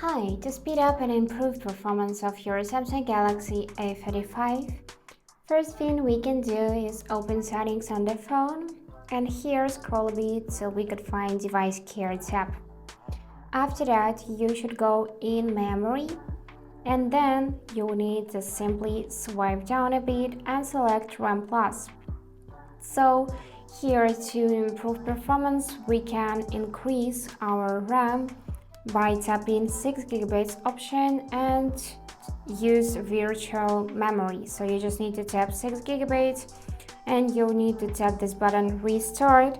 Hi, to speed up and improve performance of your Samsung Galaxy A35, first thing we can do is open settings on the phone and here scroll a bit till we could find device care tab. After that, you should go in memory and then you need to simply swipe down a bit and select RAM Plus. So here to improve performance, we can increase our RAM by tapping 6GB option and use virtual memory. So you just need to tap 6GB and you'll need to tap this button restart,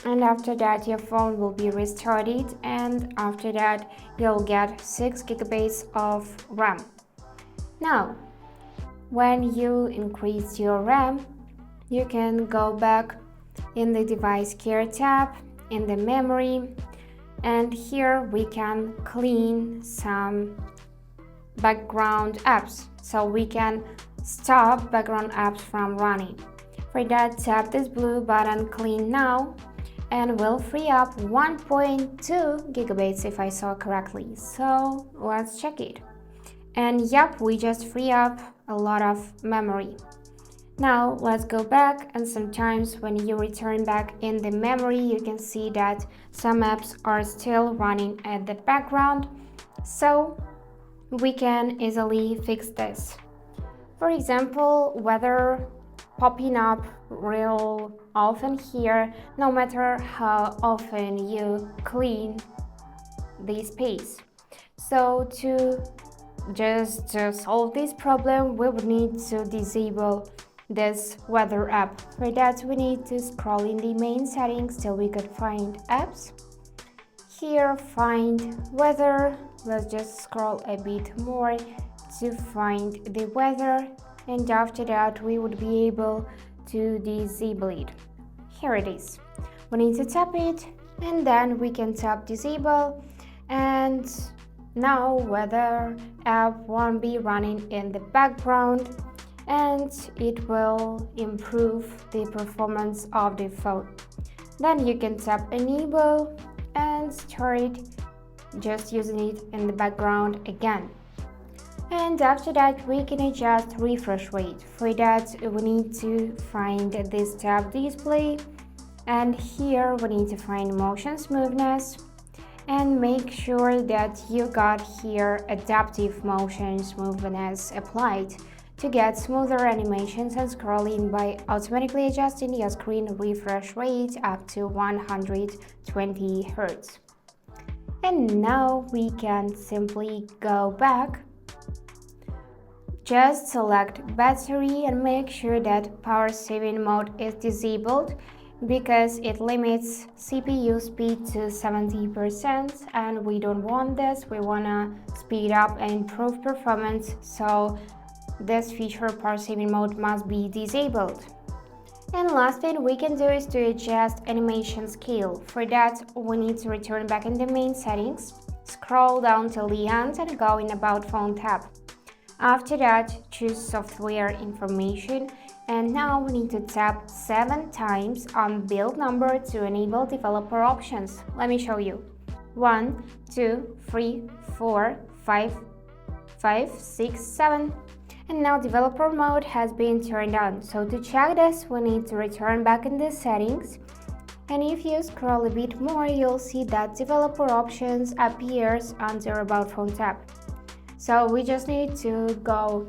and after that your phone will be restarted, and after that you'll get 6GB of RAM. Now when you increase your RAM, you can go back in the device care tab in the memory, and here we can clean some background apps, so we can stop background apps from running. For that, tap this blue button clean now and we'll free up 1.2GB if I saw correctly. So let's check it. And yep, we just free up a lot of memory. Now let's go back, and sometimes when you return back in the memory you can see that some apps are still running at the background, so we can easily fix this. For example, weather popping up real often here, no matter how often you clean the space. So to just solve this problem, we would need to disable this weather app. For that, we need to scroll in the main settings till we could find apps. Here, find weather. Let's just scroll a bit more to find the weather, and after that we would be able to disable it. Here it is. We need to tap it and then we can tap disable, and now weather app won't be running in the background and it will improve the performance of the phone. Then you can tap enable and start just using it in the background again. And after that we can adjust refresh rate. For that we need to find this tab display, and here we need to find motion smoothness and make sure that you got here adaptive motion smoothness applied to get smoother animations and scrolling by automatically adjusting your screen refresh rate up to 120 Hz. And now we can simply go back. Just select battery and make sure that power saving mode is disabled because it limits CPU speed to 70%, and we don't want this. We want to speed up and improve performance, so this feature, power saving mode, must be disabled. And last thing we can do is to adjust animation scale. For that, we need to return back in the main settings, scroll down till the end and go in About Phone tab. After that, choose software information, and now we need to tap 7 times on build number to enable developer options. Let me show you. 1, 2, 3, 4, 5, 6, 7. And now developer mode has been turned on. So to check this, we need to return back in the settings. And if you scroll a bit more, you'll see that developer options appears under About Phone tab. So we just need to go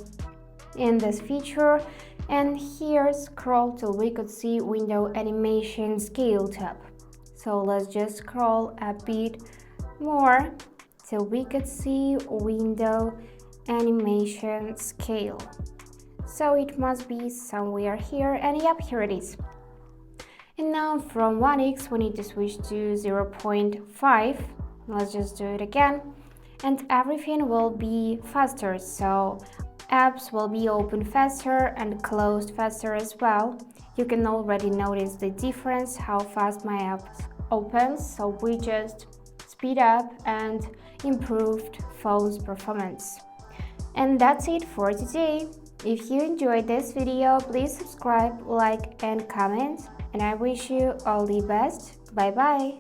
in this feature and here scroll till we could see window animation scale tab. So let's just scroll a bit more till we could see window animation scale. So it must be somewhere here, and yep, here it is. And now from 1x we need to switch to 0.5. Let's just do it again, and everything will be faster. So apps will be open faster and closed faster as well. You can already notice the difference how fast my apps opens, so we just speed up and improved phone's performance. And that's it for today. If you enjoyed this video, please subscribe, like and comment, and I wish you all the best. Bye bye.